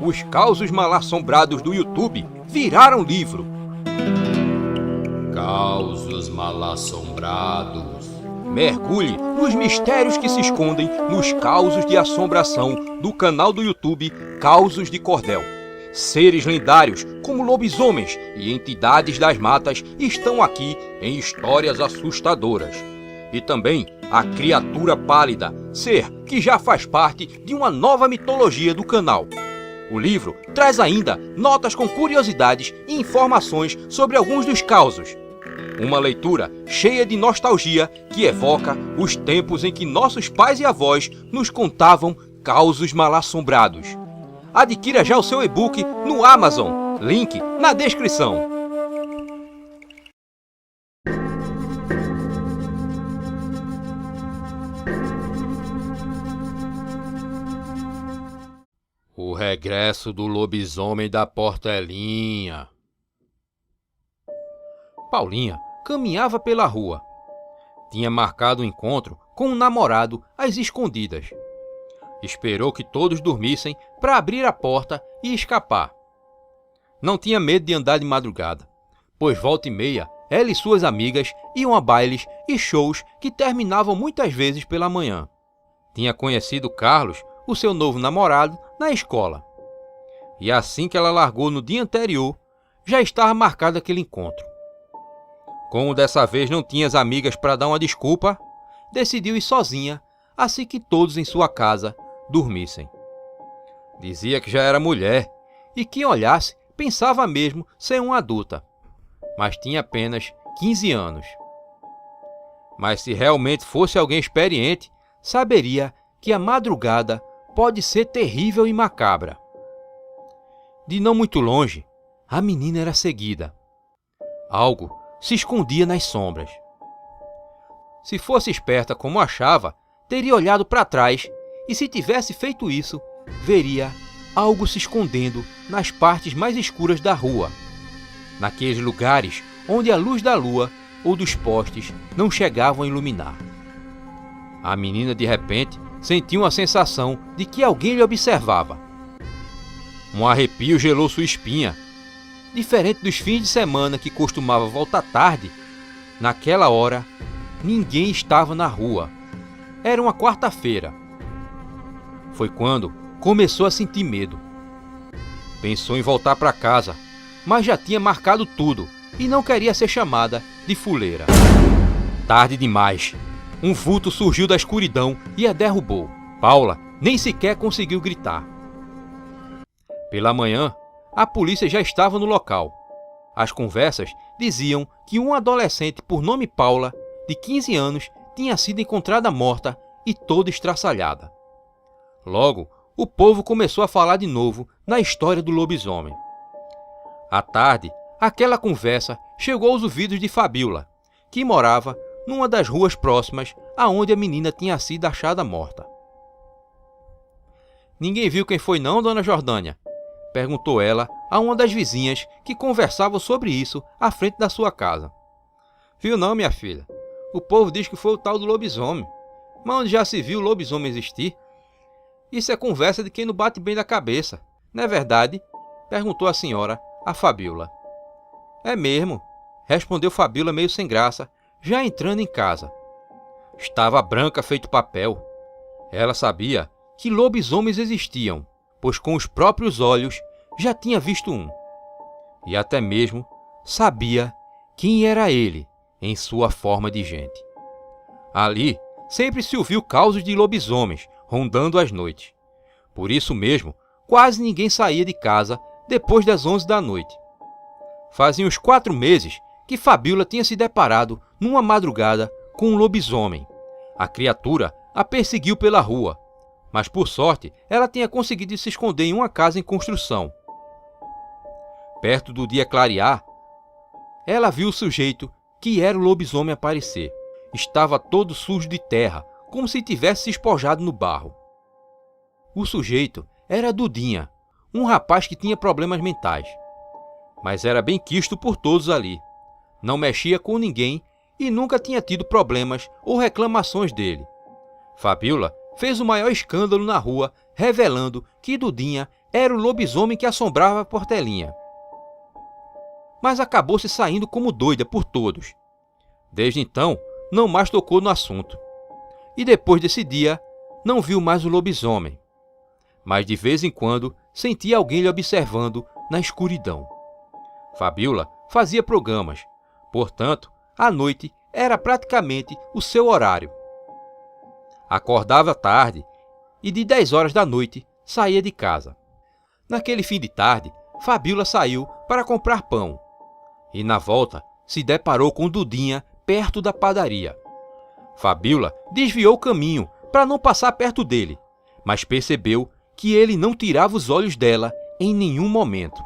os causos mal-assombrados do YouTube viraram livro. Causos mal-assombrados. Mergulhe nos mistérios que se escondem nos causos de assombração do canal do YouTube Causos de Cordel. Seres lendários como lobisomens e entidades das matas estão aqui em histórias assustadoras. E também a criatura pálida, ser que já faz parte de uma nova mitologia do canal. O livro traz ainda notas com curiosidades e informações sobre alguns dos causos. Uma leitura cheia de nostalgia que evoca os tempos em que nossos pais e avós nos contavam causos mal-assombrados. Adquira já o seu e-book no Amazon, link na descrição. O regresso do lobisomem da Portelinha. Paulinha caminhava pela rua. Tinha marcado um encontro com um namorado às escondidas. Esperou que todos dormissem para abrir a porta e escapar. Não tinha medo de andar de madrugada, pois volta e meia ela e suas amigas iam a bailes e shows que terminavam muitas vezes pela manhã. Tinha conhecido Carlos, o seu novo namorado, na escola. E assim que ela largou no dia anterior, já estava marcado aquele encontro. Como dessa vez não tinha as amigas para dar uma desculpa, decidiu ir sozinha assim que todos em sua casa dormissem. Dizia que já era mulher e quem olhasse pensava mesmo ser uma adulta, mas tinha apenas 15 anos. Mas se realmente fosse alguém experiente, saberia que a madrugada pode ser terrível e macabra. De não muito longe, a menina era seguida. Algo se escondia nas sombras. Se fosse esperta como achava, teria olhado para trás e se tivesse feito isso, veria algo se escondendo nas partes mais escuras da rua, naqueles lugares onde a luz da lua ou dos postes não chegavam a iluminar. A menina de repente sentiu uma sensação de que alguém lhe observava. Um arrepio gelou sua espinha. Diferente dos fins de semana que costumava voltar tarde, naquela hora ninguém estava na rua. Era uma quarta-feira. Foi quando começou a sentir medo. Pensou em voltar para casa, mas já tinha marcado tudo e não queria ser chamada de fuleira. Tarde demais. Um vulto surgiu da escuridão e a derrubou. Paula nem sequer conseguiu gritar. Pela manhã, a polícia já estava no local. As conversas diziam que uma adolescente por nome Paula, de 15 anos, tinha sido encontrada morta e toda estraçalhada. Logo, o povo começou a falar de novo na história do lobisomem. À tarde, aquela conversa chegou aos ouvidos de Fabiola, que morava numa das ruas próximas aonde a menina tinha sido achada morta. "Ninguém viu quem foi não, dona Jordânia?" perguntou ela a uma das vizinhas que conversavam sobre isso à frente da sua casa. "Viu não, minha filha? O povo diz que foi o tal do lobisomem. Mas onde já se viu o lobisomem existir? Isso é conversa de quem não bate bem da cabeça, não é verdade?" perguntou a senhora a Fabiola. "É mesmo", respondeu Fabiola meio sem graça, já entrando em casa. Estava branca feito papel. Ela sabia que lobisomens existiam, pois com os próprios olhos já tinha visto um. E até mesmo sabia quem era ele em sua forma de gente. Ali sempre se ouviu causos de lobisomens rondando as noites. Por isso mesmo, quase ninguém saía de casa depois das 11 da noite. Fazia uns 4 meses que Fabiola tinha se deparado numa madrugada com um lobisomem. A criatura a perseguiu pela rua, mas por sorte ela tinha conseguido se esconder em uma casa em construção. Perto do dia clarear, ela viu o sujeito que era o lobisomem aparecer. Estava todo sujo de terra, como se tivesse se espojado no barro. O sujeito era Dudinha, um rapaz que tinha problemas mentais. Mas era bem quisto por todos ali. Não mexia com ninguém e nunca tinha tido problemas ou reclamações dele. Fabiola fez o maior escândalo na rua, revelando que Dudinha era o lobisomem que assombrava a Portelinha. Mas acabou se saindo como doida por todos. Desde então, não mais tocou no assunto. E depois desse dia, não viu mais o lobisomem. Mas de vez em quando, sentia alguém lhe observando na escuridão. Fabiola fazia programas, portanto, à noite era praticamente o seu horário. Acordava tarde e de 10 horas da noite saía de casa. Naquele fim de tarde, Fabiola saiu para comprar pão e na volta se deparou com Dudinha perto da padaria. Fabiola desviou o caminho para não passar perto dele, mas percebeu que ele não tirava os olhos dela em nenhum momento.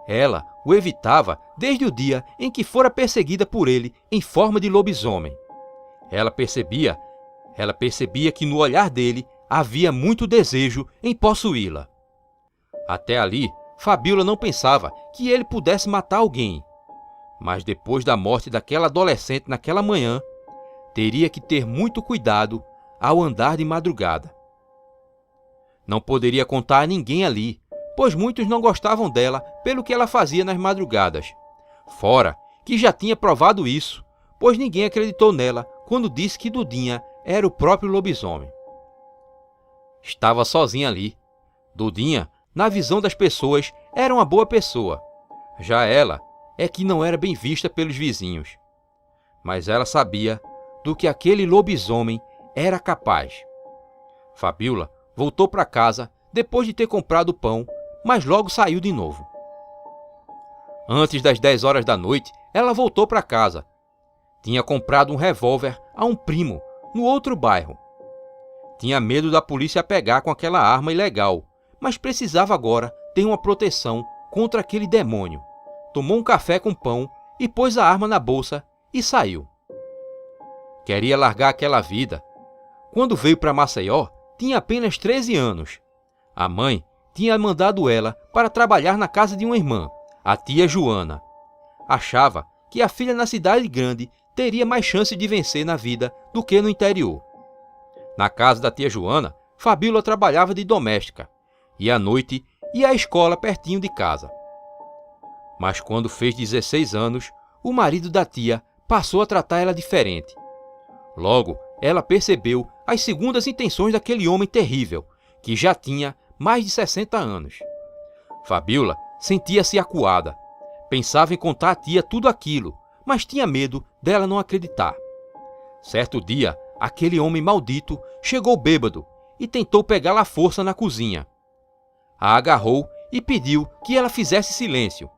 Ela o evitava desde o dia em que fora perseguida por ele em forma de lobisomem. Ela percebia que no olhar dele havia muito desejo em possuí-la. Até ali, Fabiola não pensava que ele pudesse matar alguém. Mas depois da morte daquela adolescente naquela manhã, teria que ter muito cuidado ao andar de madrugada. Não poderia contar a ninguém ali, pois muitos não gostavam dela pelo que ela fazia nas madrugadas. Fora que já tinha provado isso, pois ninguém acreditou nela quando disse que Dudinha era o próprio lobisomem. Estava sozinha ali. Dudinha, na visão das pessoas, era uma boa pessoa. Já ela é que não era bem vista pelos vizinhos. Mas ela sabia do que aquele lobisomem era capaz. Fabiola voltou para casa depois de ter comprado o pão, mas logo saiu de novo. Antes das 10 horas da noite, ela voltou para casa. Tinha comprado um revólver a um primo no outro bairro. Tinha medo da polícia pegar com aquela arma ilegal, mas precisava agora ter uma proteção contra aquele demônio. Tomou um café com pão e pôs a arma na bolsa e saiu. Queria largar aquela vida. Quando veio para Maceió, tinha apenas 13 anos. A mãe tinha mandado ela para trabalhar na casa de uma irmã, a tia Joana. Achava que a filha na cidade grande teria mais chance de vencer na vida do que no interior. Na casa da tia Joana, Fabiola trabalhava de doméstica e à noite ia à escola pertinho de casa. Mas quando fez 16 anos, o marido da tia passou a tratar ela diferente. Logo, ela percebeu as segundas intenções daquele homem terrível, que já tinha mais de 60 anos. Fabiola sentia-se acuada. Pensava em contar à tia tudo aquilo, mas tinha medo dela não acreditar. Certo dia, aquele homem maldito chegou bêbado e tentou pegá-la à força na cozinha. A agarrou e pediu que ela fizesse silêncio.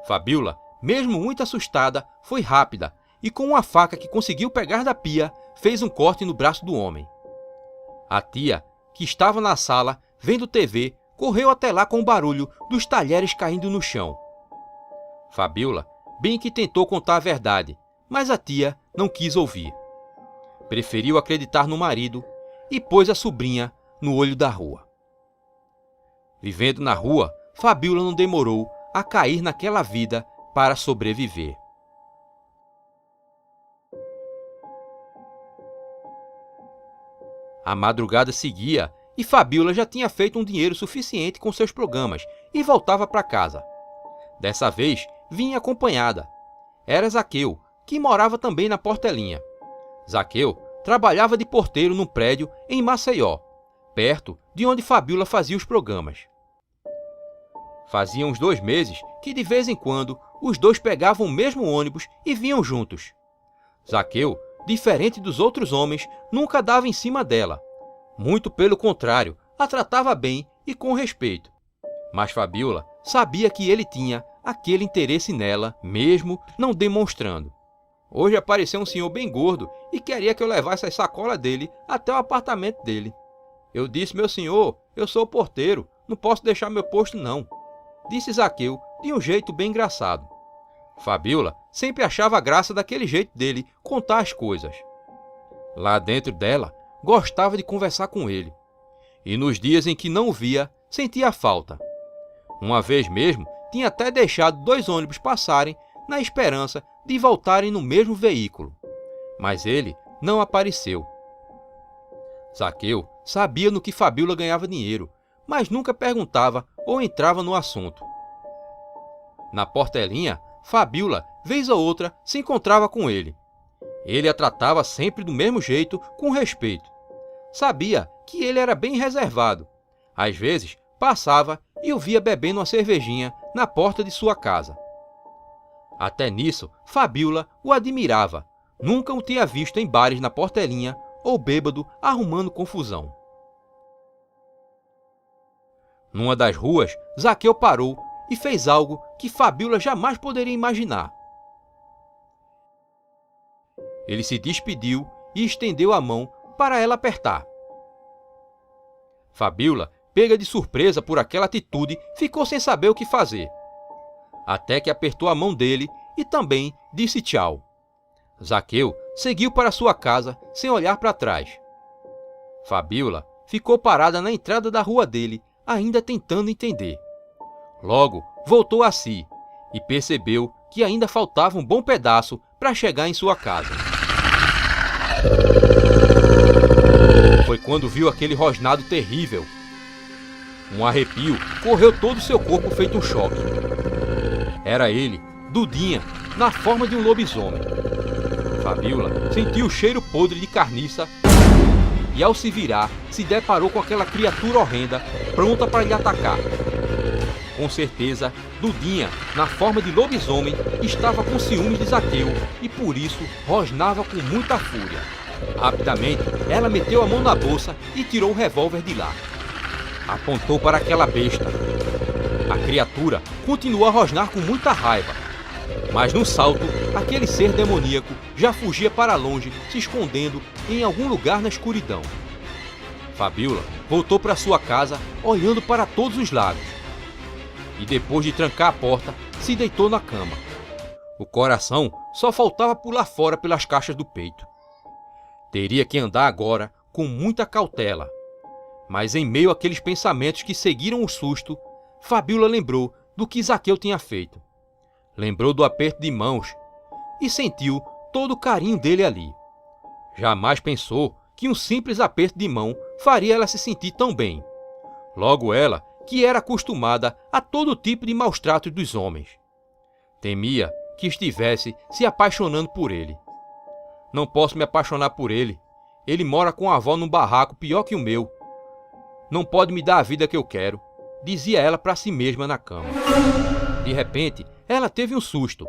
Fabiola, mesmo muito assustada, foi rápida e com uma faca que conseguiu pegar da pia, fez um corte no braço do homem. A tia, que estava na sala, vendo TV, correu até lá com o barulho dos talheres caindo no chão. Fabiola bem que tentou contar a verdade, mas a tia não quis ouvir. Preferiu acreditar no marido e pôs a sobrinha no olho da rua. Vivendo na rua, Fabiola não demorou a cair naquela vida para sobreviver. A madrugada seguia e Fabiola já tinha feito um dinheiro suficiente com seus programas e voltava para casa. Dessa vez, vinha acompanhada. Era Zaqueu, que morava também na Portelinha. Zaqueu trabalhava de porteiro num prédio em Maceió, perto de onde Fabiola fazia os programas. Fazia uns 2 meses que de vez em quando os dois pegavam o mesmo ônibus e vinham juntos. Zaqueu, diferente dos outros homens, nunca dava em cima dela. Muito pelo contrário, a tratava bem e com respeito. Mas Fabiola sabia que ele tinha aquele interesse nela, mesmo não demonstrando. Hoje apareceu um senhor bem gordo e queria que eu levasse a sacola dele até o apartamento dele. Eu disse: meu senhor, eu sou o porteiro, não posso deixar meu posto não, disse Zaqueu de um jeito bem engraçado. Fabiola sempre achava graça daquele jeito dele contar as coisas. Lá dentro dela, gostava de conversar com ele. E nos dias em que não o via, sentia falta. Uma vez mesmo, tinha até deixado 2 ônibus passarem na esperança de voltarem no mesmo veículo. Mas ele não apareceu. Zaqueu sabia no que Fabiola ganhava dinheiro, mas nunca perguntava ou entrava no assunto. Na Portelinha, Fabíola, vez ou outra, se encontrava com ele. Ele a tratava sempre do mesmo jeito, com respeito. Sabia que ele era bem reservado. Às vezes, passava e o via bebendo uma cervejinha na porta de sua casa. Até nisso, Fabíola o admirava. Nunca o tinha visto em bares na Portelinha ou bêbado arrumando confusão. Numa das ruas, Zaqueu parou e fez algo que Fabíola jamais poderia imaginar. Ele se despediu e estendeu a mão para ela apertar. Fabíola, pega de surpresa por aquela atitude, ficou sem saber o que fazer. Até que apertou a mão dele e também disse tchau. Zaqueu seguiu para sua casa sem olhar para trás. Fabíola ficou parada na entrada da rua dele, ainda tentando entender. Logo, voltou a si e percebeu que ainda faltava um bom pedaço para chegar em sua casa. Foi quando viu aquele rosnado terrível. Um arrepio correu todo o seu corpo feito um choque. Era ele, Dudinha, na forma de um lobisomem. Fabíola sentiu o cheiro podre de carniça e, ao se virar, se deparou com aquela criatura horrenda pronta para lhe atacar. Com certeza, Dudinha, na forma de lobisomem, estava com ciúmes de Zaqueu e por isso rosnava com muita fúria. Rapidamente, ela meteu a mão na bolsa e tirou o revólver de lá. Apontou para aquela besta. A criatura continuou a rosnar com muita raiva. Mas num salto, aquele ser demoníaco já fugia para longe, se escondendo em algum lugar na escuridão. Fabíola voltou para sua casa, olhando para todos os lados. E depois de trancar a porta, se deitou na cama. O coração só faltava pular fora pelas caixas do peito. Teria que andar agora com muita cautela. Mas em meio àqueles pensamentos que seguiram o susto, Fabíola lembrou do que Zaqueu tinha feito. Lembrou do aperto de mãos e sentiu todo o carinho dele ali. Jamais pensou que um simples aperto de mão faria ela se sentir tão bem. Logo ela, que era acostumada a todo tipo de maus tratos dos homens. Temia que estivesse se apaixonando por ele. Não posso me apaixonar por ele. Ele mora com a avó num barraco pior que o meu. Não pode me dar a vida que eu quero, dizia ela para si mesma na cama. De repente, ela teve um susto.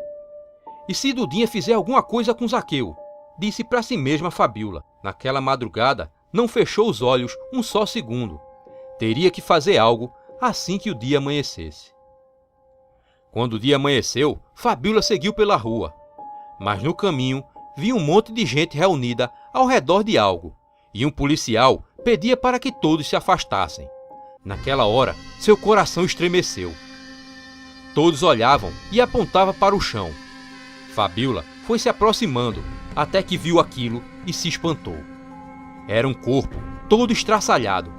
E se Dudinha fizer alguma coisa com Zaqueu? Disse para si mesma Fabíola. Naquela madrugada, não fechou os olhos um só segundo. Teria que fazer algo assim que o dia amanhecesse. Quando o dia amanheceu, Fabíola seguiu pela rua. Mas no caminho, viu um monte de gente reunida ao redor de algo. E um policial pedia para que todos se afastassem. Naquela hora, seu coração estremeceu. Todos olhavam e apontavam para o chão. Fabíola foi se aproximando, até que viu aquilo e se espantou. Era um corpo, todo estraçalhado.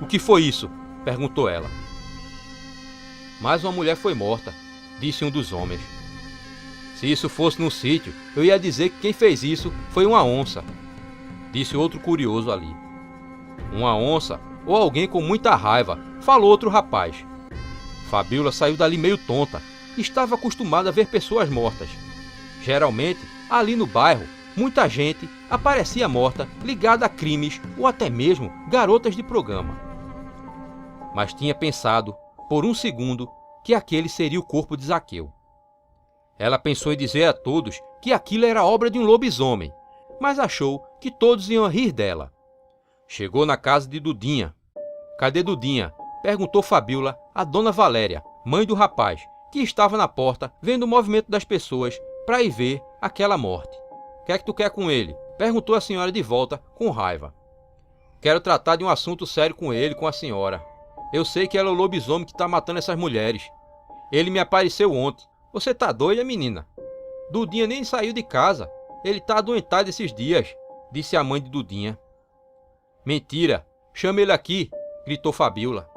"O que foi isso?" perguntou ela. "Mais uma mulher foi morta", disse um dos homens. "Se isso fosse num sítio, eu ia dizer que quem fez isso foi uma onça", disse outro curioso ali. "Uma onça ou alguém com muita raiva", falou outro rapaz. Fabíola saiu dali meio tonta. Estava acostumada a ver pessoas mortas. Geralmente, ali no bairro, muita gente aparecia morta ligada a crimes ou até mesmo garotas de programa. Mas tinha pensado, por um segundo, que aquele seria o corpo de Zaqueu. Ela pensou em dizer a todos que aquilo era obra de um lobisomem, mas achou que todos iam rir dela. Chegou na casa de Dudinha. "Cadê Dudinha?" perguntou Fabíola a Dona Valéria, mãe do rapaz, que estava na porta vendo o movimento das pessoas para ir ver aquela morte. "O que é que tu quer com ele?" perguntou a senhora de volta com raiva. "Quero tratar de um assunto sério com ele, com a senhora. Eu sei que ela é o lobisomem que está matando essas mulheres. Ele me apareceu ontem." "Você tá doida, menina? Dudinha nem saiu de casa. Ele tá adoentado esses dias", disse a mãe de Dudinha. "Mentira! Chama ele aqui!" gritou Fabíola.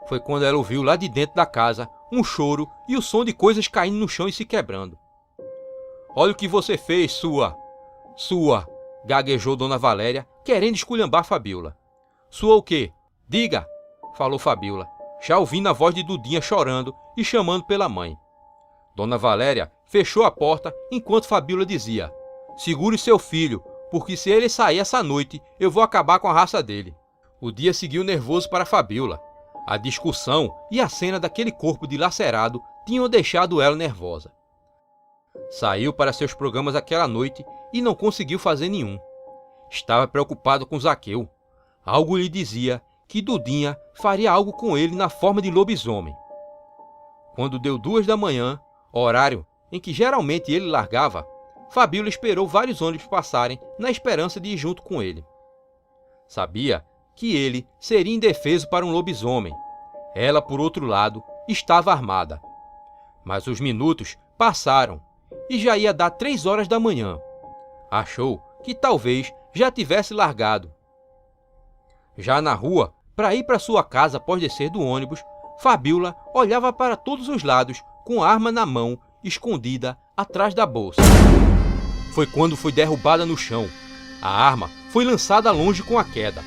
Foi quando ela ouviu lá de dentro da casa um choro e o som de coisas caindo no chão e se quebrando. "Olha o que você fez, sua... gaguejou Dona Valéria, querendo esculhambar Fabíola. "Sua o quê? Diga!" falou Fabíola, já ouvindo a voz de Dudinha chorando e chamando pela mãe. Dona Valéria fechou a porta enquanto Fabíola dizia: segure seu filho, porque se ele sair essa noite, eu vou acabar com a raça dele. O dia seguiu nervoso para Fabíola. A discussão e a cena daquele corpo dilacerado tinham deixado ela nervosa. Saiu para seus programas aquela noite e não conseguiu fazer nenhum. Estava preocupado com Zaqueu. Algo lhe dizia que Dudinha faria algo com ele na forma de lobisomem. Quando deu 2 da manhã, horário em que geralmente ele largava, Fabíola esperou vários ônibus passarem na esperança de ir junto com ele. Sabia que ele seria indefeso para um lobisomem. Ela, por outro lado, estava armada. Mas os minutos passaram e já ia dar 3 horas da manhã. Achou que talvez já tivesse largado. Já na rua, para ir para sua casa após descer do ônibus, Fabíola olhava para todos os lados com a arma na mão, escondida atrás da bolsa. Foi quando foi derrubada no chão. A arma foi lançada longe com a queda.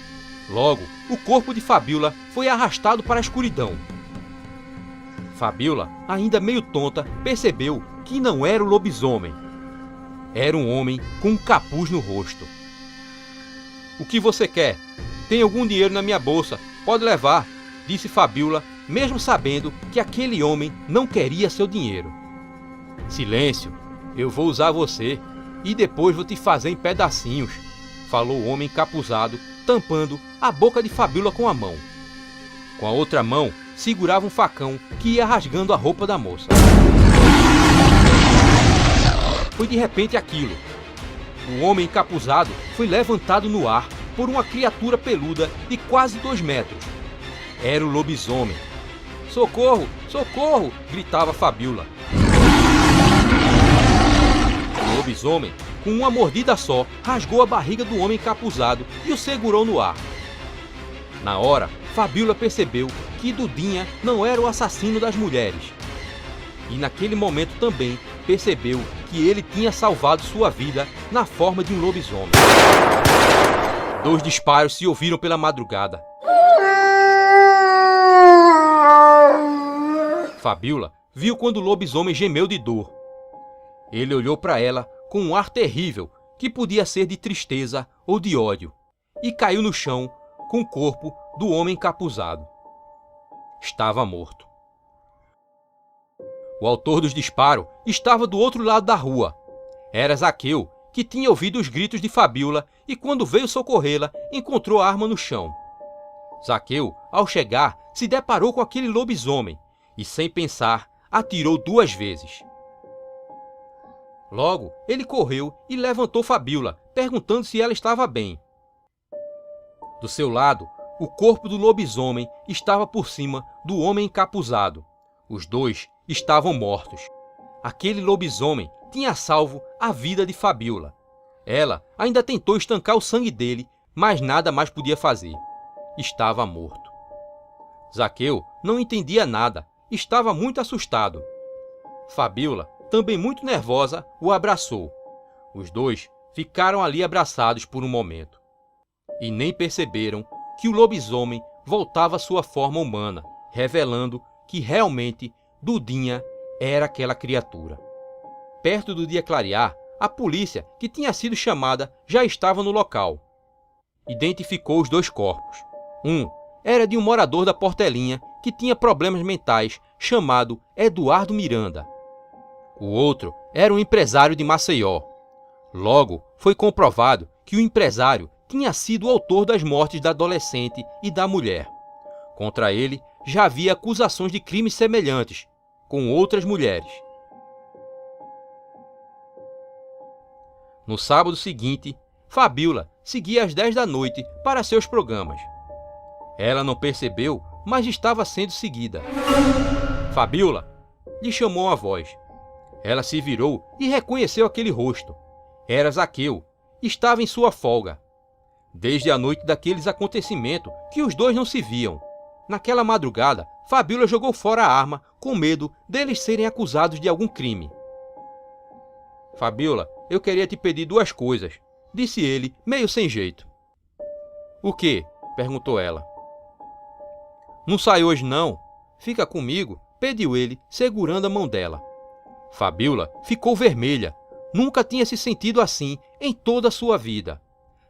Logo, o corpo de Fabíola foi arrastado para a escuridão. Fabíola, ainda meio tonta, percebeu que não era o lobisomem. Era um homem com um capuz no rosto. O que você quer? Tem algum dinheiro na minha bolsa, pode levar, disse Fabíola, mesmo sabendo que aquele homem não queria seu dinheiro. Silêncio, eu vou usar você e depois vou te fazer em pedacinhos, falou o homem encapuzado, tampando a boca de Fabíola com a mão. Com a outra mão, segurava um facão que ia rasgando a roupa da moça. Foi de repente aquilo. O homem encapuzado foi levantado no ar por uma criatura peluda de quase 2 metros. Era o lobisomem. Socorro! Socorro! Gritava Fabíola. O lobisomem, com uma mordida só, rasgou a barriga do homem encapuzado e o segurou no ar. Na hora, Fabíola percebeu que Dudinha não era o assassino das mulheres. E naquele momento também percebeu que ele tinha salvado sua vida na forma de um lobisomem. 2 disparos se ouviram pela madrugada. Fabíola viu quando o lobisomem gemeu de dor. Ele olhou para ela com um ar terrível, que podia ser de tristeza ou de ódio, e caiu no chão com o corpo do homem encapuzado. Estava morto. O autor dos disparos estava do outro lado da rua. Era Zaqueu, que tinha ouvido os gritos de Fabíola e, quando veio socorrê-la, encontrou a arma no chão. Zaqueu, ao chegar, se deparou com aquele lobisomem e, sem pensar, atirou 2 vezes. Logo, ele correu e levantou Fabíola, perguntando se ela estava bem. Do seu lado, o corpo do lobisomem estava por cima do homem encapuzado. Os 2 estavam mortos. Aquele lobisomem tinha salvo a vida de Fabíola. Ela ainda tentou estancar o sangue dele, mas nada mais podia fazer. Estava morto. Zaqueu não entendia nada, estava muito assustado. Fabíola, também muito nervosa, o abraçou. Os 2 ficaram ali abraçados por um momento. E nem perceberam que o lobisomem voltava à sua forma humana, revelando que realmente Dudinha era aquela criatura. Perto do dia clarear, a polícia, que tinha sido chamada, já estava no local. Identificou os 2 corpos. Um era de um morador da Portelinha que tinha problemas mentais, chamado Eduardo Miranda. O outro era um empresário de Maceió. Logo, foi comprovado que o empresário tinha sido o autor das mortes da adolescente e da mulher. Contra ele, já havia acusações de crimes semelhantes, com outras mulheres. No sábado seguinte, Fabíola seguia às 10 da noite para seus programas. Ela não percebeu, mas estava sendo seguida. Fabíola, lhe chamou a voz. Ela se virou e reconheceu aquele rosto. Era Zaqueu, estava em sua folga. Desde a noite daqueles acontecimentos que os 2 não se viam. Naquela madrugada, Fabíola jogou fora a arma com medo deles serem acusados de algum crime. Fabíola, eu queria te pedir 2 coisas, disse ele, meio sem jeito. O quê? Perguntou ela. Não sai hoje não? Fica comigo, pediu ele, segurando a mão dela. Fabíola ficou vermelha. Nunca tinha se sentido assim em toda a sua vida.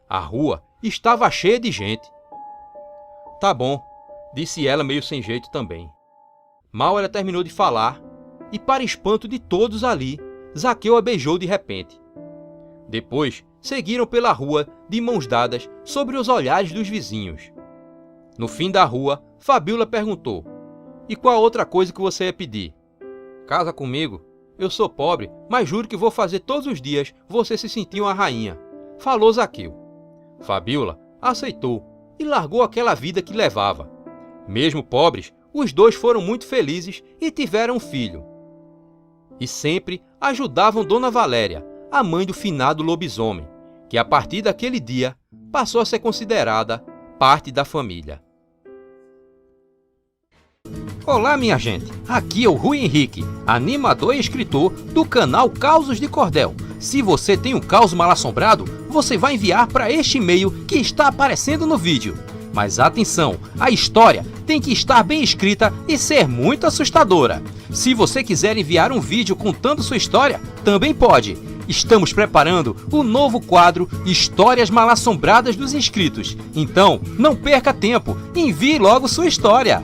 A rua estava cheia de gente. Tá bom, disse ela meio sem jeito também. Mal ela terminou de falar, e para espanto de todos ali, Zaqueu a beijou de repente. Depois, seguiram pela rua de mãos dadas sobre os olhares dos vizinhos. No fim da rua, Fabíola perguntou: "E qual outra coisa que você ia pedir?" "Casa comigo. Eu sou pobre, mas juro que vou fazer todos os dias você se sentir uma rainha", falou Zaqueu. Fabíola aceitou e largou aquela vida que levava. Mesmo pobres, os dois foram muito felizes e tiveram um filho. E sempre ajudavam Dona Valéria, a mãe do finado lobisomem, que a partir daquele dia passou a ser considerada parte da família. Olá, minha gente! Aqui é o Rui Henrique, animador e escritor do canal Causos de Cordel. Se você tem um caos mal-assombrado, você vai enviar para este e-mail que está aparecendo no vídeo. Mas atenção, a história tem que estar bem escrita e ser muito assustadora. Se você quiser enviar um vídeo contando sua história, também pode. Estamos preparando o novo quadro Histórias Mal-Assombradas dos Inscritos. Então, não perca tempo, envie logo sua história!